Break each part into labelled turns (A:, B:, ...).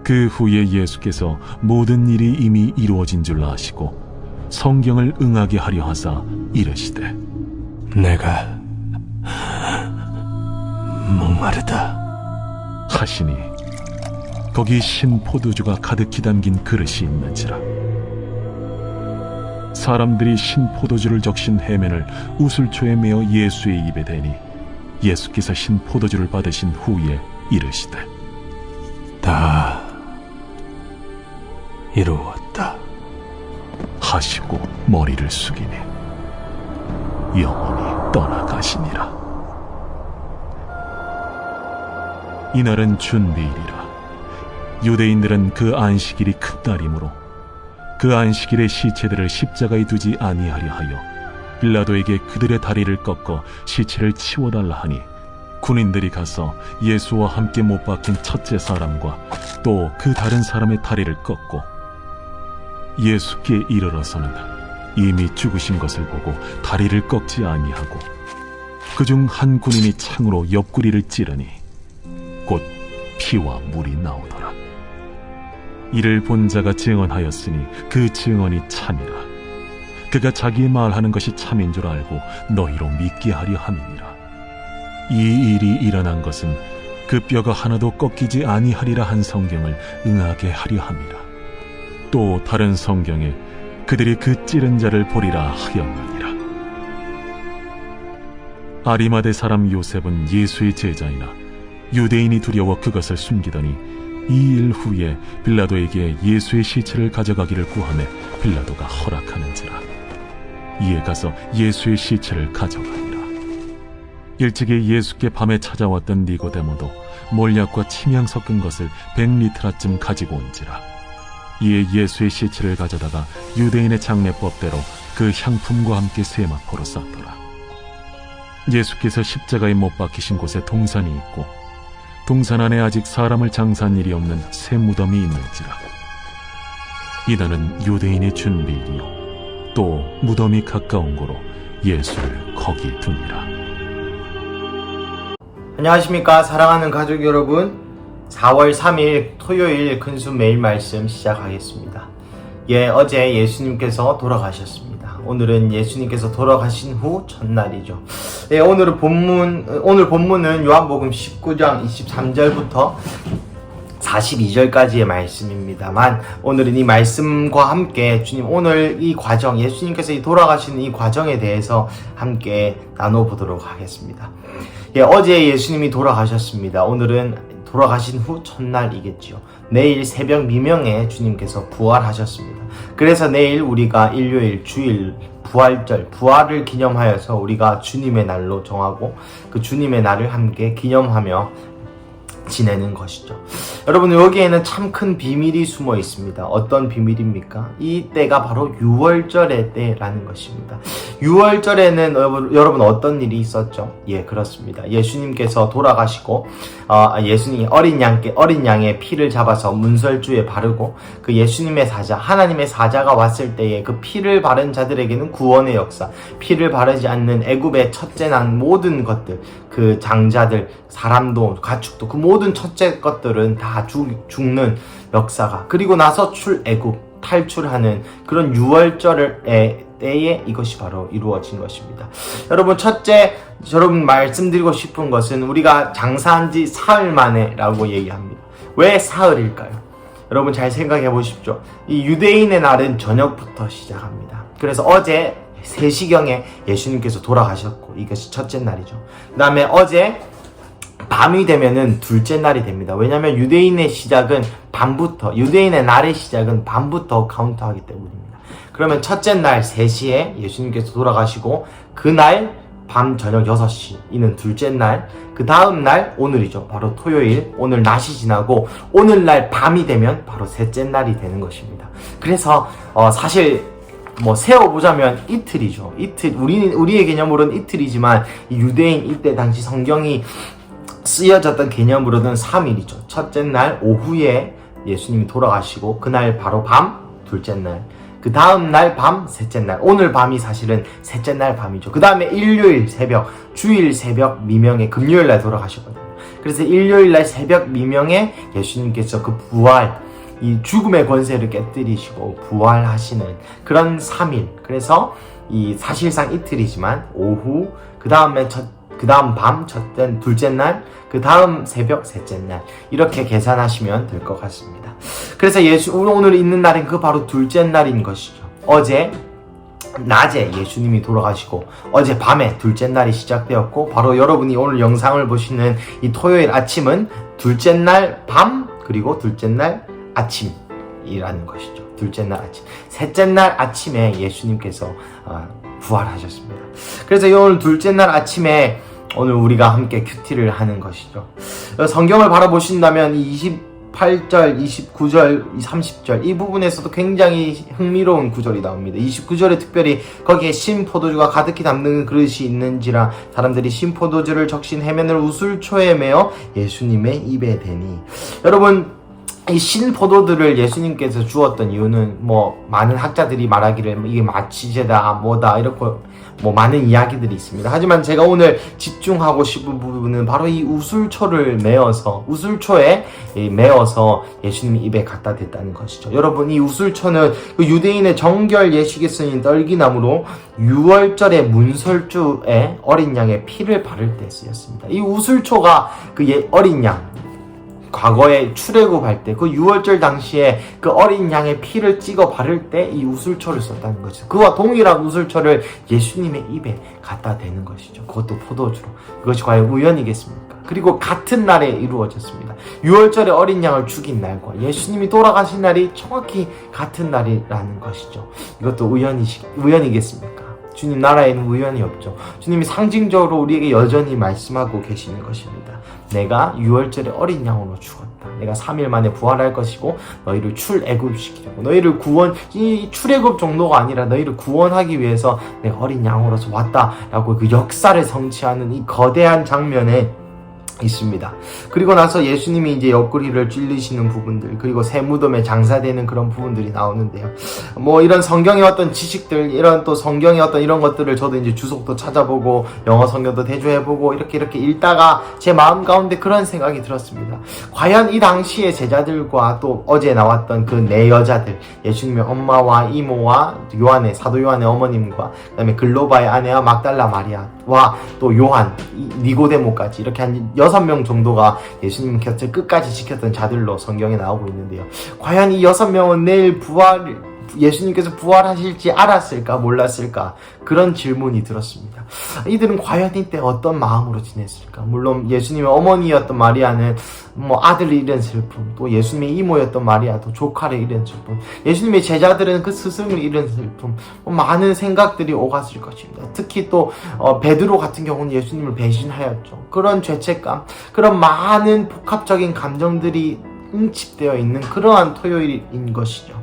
A: 그 후에 예수께서 모든 일이 이미 이루어진 줄 아시고 성경을 응하게 하려 하사 이르시되
B: 내가 목마르다
A: 하시니 거기 신 포도주가 가득히 담긴 그릇이 있는지라. 사람들이 신 포도주를 적신 해면을 우슬초에 메어 예수의 입에 대니 예수께서 신 포도주를 받으신 후에 이르시되
B: 다 이루었다
A: 하시고 머리를 숙이니 영원히 떠나가시니라. 이날은 준비일이라. 유대인들은 그 안식일이 큰 날이므로 그 안식일의 시체들을 십자가에 두지 아니하려 하여 빌라도에게 그들의 다리를 꺾어 시체를 치워달라 하니 군인들이 가서 예수와 함께 못 박힌 첫째 사람과 또 그 다른 사람의 다리를 꺾고 예수께 이르러서는 이미 죽으신 것을 보고 다리를 꺾지 아니하고 그중 한 군인이 창으로 옆구리를 찌르니 곧 피와 물이 나오더라. 이를 본 자가 증언하였으니 그 증언이 참이라. 그가 자기의 말하는 것이 참인 줄 알고 너희로 믿게 하려 함이니라. 이 일이 일어난 것은 그 뼈가 하나도 꺾이지 아니하리라 한 성경을 응하게 하려 함이라. 또 다른 성경에 그들이 그 찌른 자를 보리라 하였느니라. 아리마대 사람 요셉은 예수의 제자이나 유대인이 두려워 그것을 숨기더니 이 일 후에 빌라도에게 예수의 시체를 가져가기를 구하매 빌라도가 허락하는지라. 이에 가서 예수의 시체를 가져가니라. 일찍이 예수께 밤에 찾아왔던 니고데모도 몰약과 침향 섞은 것을 100리트라쯤 가지고 온지라. 이에 예수의 시체를 가져다가 유대인의 장례법대로 그 향품과 함께 세마포로 쌌더라. 예수께서 십자가에 못 박히신 곳에 동산이 있고 동산 안에 아직 사람을 장사한 일이 없는 새 무덤이 있는지라. 이날은 유대인의 준비일이요 또 무덤이 가까운 고로 예수를 거기 두니라.
C: 안녕하십니까 사랑하는 가족 여러분, 4월 3일 토요일 근수 매일 말씀 시작하겠습니다. 어제 예수님께서 돌아가셨습니다. 오늘은 예수님께서 돌아가신 후 첫날이죠. 오늘 본문은 요한복음 19장 23절부터 42절까지의 말씀입니다만, 오늘은 이 말씀과 함께 주님 오늘 이 과정, 예수님께서 돌아가시는 이 과정에 대해서 함께 나눠보도록 하겠습니다. 어제 예수님이 돌아가셨습니다. 오늘은 돌아가신 후 첫날이겠지요. 내일 새벽 미명에 주님께서 부활하셨습니다. 그래서 내일 우리가 일요일, 주일, 부활절, 부활을 기념하여서 우리가 주님의 날로 정하고 그 주님의 날을 함께 기념하며 지내는 것이죠. 여러분, 여기에는 참 큰 비밀이 숨어 있습니다. 어떤 비밀입니까? 이 때가 바로 유월절의 때라는 것입니다. 유월절에는 여러분 어떤 일이 있었죠? 그렇습니다. 예수님께서 돌아가시고 예수님이 어린 양의 피를 잡아서 문설주에 바르고 그 예수님의 사자, 하나님의 사자가 왔을 때에 그 피를 바른 자들에게는 구원의 역사, 피를 바르지 않는 애굽의 첫째 난 모든 것들, 그 장자들, 사람도 가축도 그 모든 첫째 것들은 다 죽는 역사가, 그리고 나서 출애굽 탈출하는 그런 유월절의 때에 이것이 바로 이루어진 것입니다. 여러분, 첫째 여러분 말씀드리고 싶은 것은 우리가 장사한 지 사흘 만에 라고 얘기합니다. 왜 사흘일까요? 여러분 잘 생각해 보십시오. 이 유대인의 날은 저녁부터 시작합니다. 그래서 어제 3시경에 예수님께서 돌아가셨고 이것이 첫째 날이죠. 그 다음에 어제 밤이 되면은 둘째 날이 됩니다. 왜냐하면 유대인의 시작은 밤부터, 유대인의 날의 시작은 밤부터 카운트하기 때문입니다. 그러면 첫째 날 3시에 예수님께서 돌아가시고 그날 밤 저녁 6시, 이는 둘째 날, 그 다음 날 오늘이죠. 바로 토요일, 오늘 낮이 지나고 오늘날 밤이 되면 바로 셋째 날이 되는 것입니다. 그래서 사실 세어보자면 이틀이죠. 이틀, 우리의 개념으로는 이틀이지만 유대인 이때 당시 성경이 쓰여졌던 개념으로는 3일이죠. 첫째 날 오후에 예수님이 돌아가시고 그날 바로 밤 둘째 날, 그 다음 날 밤 셋째 날, 오늘 밤이 사실은 셋째 날 밤이죠. 그 다음에 일요일 새벽, 주일 새벽 미명에 금요일 날 돌아가셨거든요. 그래서 일요일날 새벽 미명에 예수님께서 그 부활, 이 죽음의 권세를 깨뜨리시고 부활하시는 그런 3일. 그래서 이 사실상 이틀이지만 오후, 그 다음 밤 둘째 날, 그 다음 새벽 셋째 날, 이렇게 계산하시면 될 것 같습니다. 그래서 오늘 있는 날은 그 바로 둘째 날인 것이죠. 어제 낮에 예수님이 돌아가시고 어제 밤에 둘째 날이 시작되었고, 바로 여러분이 오늘 영상을 보시는 이 토요일 아침은 둘째 날 밤, 그리고 둘째 날 아침이라는 것이죠. 둘째 날 아침, 셋째 날 아침에 예수님께서 부활하셨습니다. 그래서 오늘 둘째 날 아침에 오늘 우리가 함께 큐티를 하는 것이죠. 성경을 바라보신다면 28절, 29절, 30절 이 부분에서도 굉장히 흥미로운 구절이 나옵니다. 29절에 특별히 거기에 신포도주가 가득히 담는 그릇이 있는지라 사람들이 신포도주를 적신 해면을 우슬초에 메어 예수님의 입에 대니. 여러분, 이 신포도들을 예수님께서 주었던 이유는 많은 학자들이 말하기를 이게 마취제다 뭐다 이렇게 많은 이야기들이 있습니다. 하지만 제가 오늘 집중하고 싶은 부분은 바로 이 우슬초에 메어서 예수님 입에 갖다 댔다는 것이죠. 여러분, 이 우슬초는 그 유대인의 정결 예식에 쓰인 떨기나무로 6월절의 문설주에 어린 양의 피를 바를 때 쓰였습니다. 이 우슬초가 그 어린 양, 과거에 출애굽할 때 그 6월절 당시에 그 어린 양의 피를 찍어 바를 때 이 우슬초를 썼다는 것이죠. 그와 동일한 우슬초를 예수님의 입에 갖다 대는 것이죠. 그것도 포도주로. 그것이 과연 우연이겠습니까? 그리고 같은 날에 이루어졌습니다. 6월절에 어린 양을 죽인 날과 예수님이 돌아가신 날이 정확히 같은 날이라는 것이죠. 이것도 우연이겠습니까? 주님 나라에는 우연이 없죠. 주님이 상징적으로 우리에게 여전히 말씀하고 계시는 것입니다. 내가 6월절에 어린 양으로 죽었다. 내가 3일 만에 부활할 것이고 너희를 출애굽시키려고, 너희를 이 출애굽 정도가 아니라 너희를 구원하기 위해서 내가 어린 양으로서 왔다라고 그 역사를 성취하는 이 거대한 장면에 있습니다. 그리고 나서 예수님이 이제 옆구리를 찔리시는 부분들, 그리고 새 무덤에 장사되는 그런 부분들이 나오는데요. 이런 성경의 어떤 지식들, 이런 또 성경의 어떤 이런 것들을 저도 이제 주석도 찾아보고 영어 성경도 대조해보고 이렇게 읽다가 제 마음 가운데 그런 생각이 들었습니다. 과연 이 당시의 제자들과 또 어제 나왔던 그 네 여자들, 예수님의 엄마와 이모와 사도 요한의 어머님과 그다음에 글로바의 아내와 막달라 마리아와 또 요한, 니고데모까지 이렇게 한 6명 정도가 예수님 곁을 끝까지 지켰던 자들로 성경에 나오고 있는데요. 과연 이 6명은 내일 예수님께서 부활하실지 알았을까 몰랐을까, 그런 질문이 들었습니다. 이들은 과연 이때 어떤 마음으로 지냈을까? 물론 예수님의 어머니였던 마리아는 아들을 잃은 슬픔, 또 예수님의 이모였던 마리아도 조카를 잃은 슬픔, 예수님의 제자들은 그 스승을 잃은 슬픔, 많은 생각들이 오갔을 것입니다. 특히 또 베드로 같은 경우는 예수님을 배신하였죠. 그런 죄책감, 그런 많은 복합적인 감정들이 응집되어 있는 그러한 토요일인 것이죠.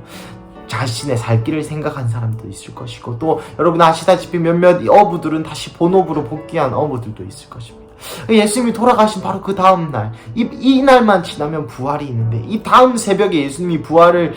C: 자신의 살 길을 생각한 사람도 있을 것이고, 또 여러분 아시다시피 몇몇 어부들은 다시 본업으로 복귀한 어부들도 있을 것입니다. 예수님이 돌아가신 바로 그 다음 날, 이 날만 지나면 부활이 있는데, 이 다음 새벽에 예수님이 부활의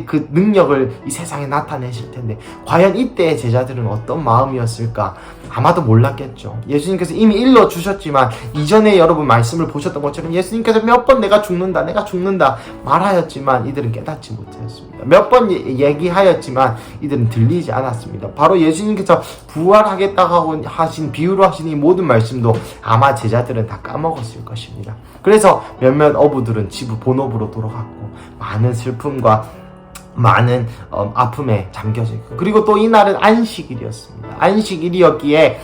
C: 그 능력을 이 세상에 나타내실 텐데, 과연 이때의 제자들은 어떤 마음이었을까? 아마도 몰랐겠죠. 예수님께서 이미 일러주셨지만, 이전에 여러분 말씀을 보셨던 것처럼 예수님께서 몇 번 내가 죽는다 말하였지만 이들은 깨닫지 못하였습니다. 몇 번 얘기하였지만 이들은 들리지 않았습니다. 바로 예수님께서 부활하겠다고 비유로 하신 이 모든 말씀도 아마 제자들은 다 까먹었을 것입니다. 그래서 몇몇 어부들은 본업으로 돌아갔고, 많은 슬픔과 많은 아픔에 잠겨져 있고, 그리고 또 이날은 안식일이었습니다. 안식일이었기에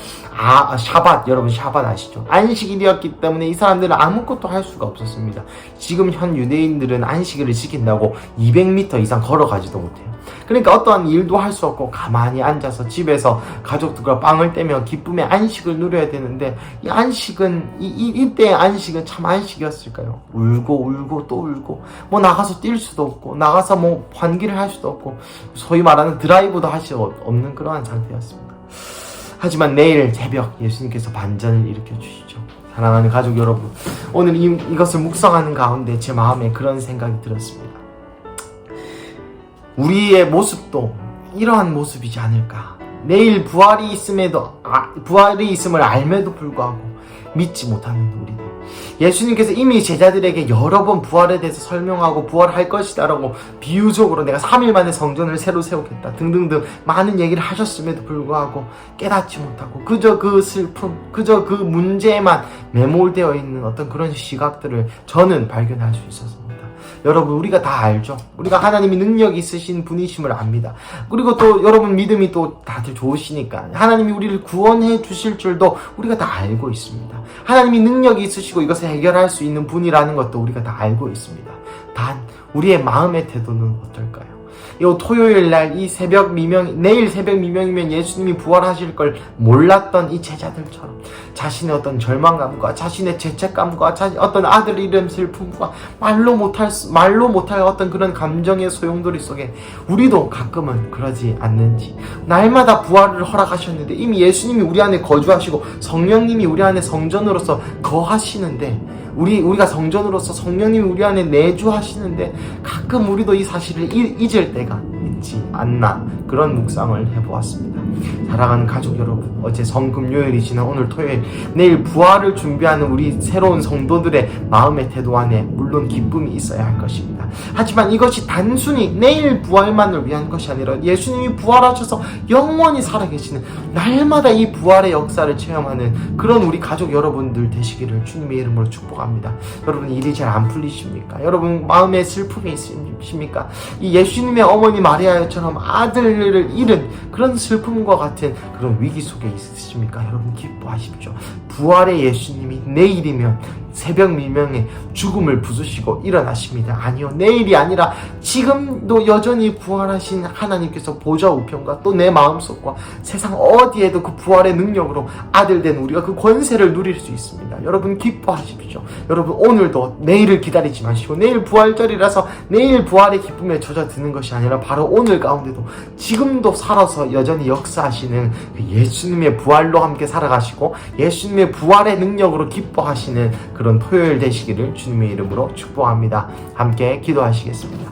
C: 샤밧, 여러분 샤밧 아시죠? 안식일이었기 때문에 이 사람들은 아무것도 할 수가 없었습니다. 지금 현 유대인들은 안식일을 지킨다고 200m 이상 걸어가지도 못해요. 그러니까 어떠한 일도 할 수 없고 가만히 앉아서 집에서 가족들과 빵을 떼며 기쁨의 안식을 누려야 되는데, 이 안식은 이때의 안식은 참 안식이었을까요? 울고 또 울고, 나가서 뛸 수도 없고, 나가서 환기를 할 수도 없고, 소위 말하는 드라이브도 할 수 없는 그러한 상태였습니다. 하지만 내일 새벽 예수님께서 반전을 일으켜 주시죠. 사랑하는 가족 여러분, 오늘 이것을 묵상하는 가운데 제 마음에 그런 생각이 들었습니다. 우리의 모습도 이러한 모습이지 않을까? 내일 부활이 있음을 알매도 불구하고 믿지 못하는 우리들. 예수님께서 이미 제자들에게 여러 번 부활에 대해서 설명하고 부활할 것이다라고 비유적으로 내가 3일 만에 성전을 새로 세우겠다 등등등 많은 얘기를 하셨음에도 불구하고 깨닫지 못하고 그저 그 슬픔, 그저 그 문제에만 매몰되어 있는 어떤 그런 시각들을 저는 발견할 수 있었습니다. 여러분, 우리가 다 알죠. 우리가 하나님이 능력이 있으신 분이심을 압니다. 그리고 또 여러분 믿음이 또 다들 좋으시니까 하나님이 우리를 구원해 주실 줄도 우리가 다 알고 있습니다. 하나님이 능력이 있으시고 이것을 해결할 수 있는 분이라는 것도 우리가 다 알고 있습니다. 단 우리의 마음의 태도는 어떨까요? 이 토요일 날 이 새벽 미명, 내일 새벽 미명이면 예수님이 부활하실 걸 몰랐던 이 제자들처럼 자신의 어떤 절망감과 자신의 죄책감과 어떤 아들 잃은 슬픔과 말로 못할 어떤 그런 감정의 소용돌이 속에 우리도 가끔은 그러지 않는지, 날마다 부활을 허락하셨는데 이미 예수님이 우리 안에 거주하시고 성령님이 우리 안에 성전으로서 거하시는데, 우리가 성전으로서 성령님이 우리 안에 내주하시는데 가끔 우리도 이 사실을 잊을 때가 있지 않나, 그런 묵상을 해보았습니다. 사랑하는 가족 여러분, 어제 성금요일이 지난 오늘 토요일, 내일 부활을 준비하는 우리 새로운 성도들의 마음의 태도 안에 물론 기쁨이 있어야 할 것입니다. 하지만 이것이 단순히 내일 부활만을 위한 것이 아니라 예수님이 부활하셔서 영원히 살아계시는 날마다 이 부활의 역사를 체험하는 그런 우리 가족 여러분들 되시기를 주님의 이름으로 축복합니다. 여러분, 일이 잘 안 풀리십니까? 여러분, 마음에 슬픔이 있으십니까? 이 예수님의 어머니 마리아처럼 아들을 잃은 그런 슬픔과 같은 그런 위기 속에 있으십니까? 여러분, 기뻐하십시오. 부활의 예수님이 내일이면 새벽 미명에 죽음을 부수시고 일어나십니다. 아니요, 내일이 아니라 지금도 여전히 부활하신 하나님께서 보좌 우편과 또 내 마음속과 세상 어디에도 그 부활의 능력으로 아들 된 우리가 그 권세를 누릴 수 있습니다. 여러분, 기뻐하십시오. 여러분, 오늘도 내일을 기다리지 마시고, 내일 부활절이라서 내일 부활의 기쁨에 젖어드는 것이 아니라 바로 오늘 가운데도 지금도 살아서 여전히 역사하시는 그 예수님의 부활로 함께 살아가시고 예수님의 부활의 능력으로 기뻐하시는 그런 토요일 되시기를 주님의 이름으로 축복합니다. 함께 기도하시겠습니다.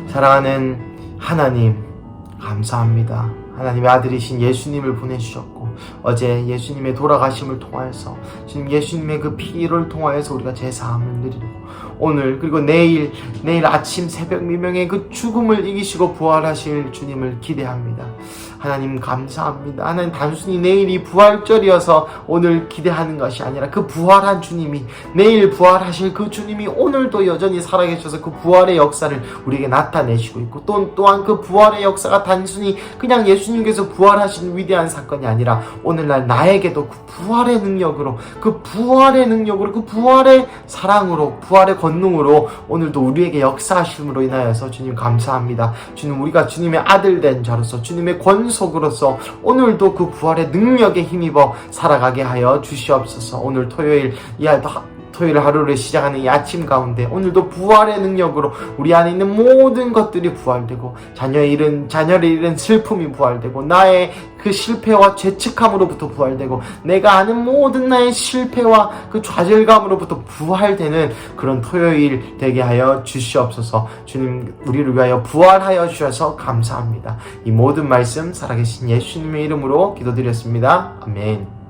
C: 사랑하는 하나님, 감사합니다. 하나님의 아들이신 예수님을 보내주셨고 어제 예수님의 돌아가심을 통하여서 주님 예수님의 그 피를 통하여서 우리가 제사함을 누리고 오늘 그리고 내일 아침 새벽 미명의 그 죽음을 이기시고 부활하실 주님을 기대합니다. 하나님 감사합니다. 하나님, 단순히 내일이 부활절이어서 오늘 기대하는 것이 아니라 그 부활한 주님이, 내일 부활하실 그 주님이 오늘도 여전히 살아계셔서 그 부활의 역사를 우리에게 나타내시고 있고 또한 그 부활의 역사가 단순히 그냥 예수님께서 부활하신 위대한 사건이 아니라 오늘날 나에게도 그 부활의 능력으로 그 부활의 사랑으로 부활의 권능으로 오늘도 우리에게 역사하심으로 인하여서 주님 감사합니다. 주님, 우리가 주님의 아들 된 자로서 주님의 권속으로서 오늘도 그 부활의 능력에 힘입어 살아가게 하여 주시옵소서. 오늘 토요일 하루를 시작하는 이 아침 가운데 오늘도 부활의 능력으로 우리 안에 있는 모든 것들이 부활되고 자녀를 잃은 슬픔이 부활되고 나의 그 실패와 죄책감으로부터 부활되고 내가 아는 모든 나의 실패와 그 좌절감으로부터 부활되는 그런 토요일 되게 하여 주시옵소서. 주님, 우리를 위하여 부활하여 주셔서 감사합니다. 이 모든 말씀 살아계신 예수님의 이름으로 기도드렸습니다. 아멘.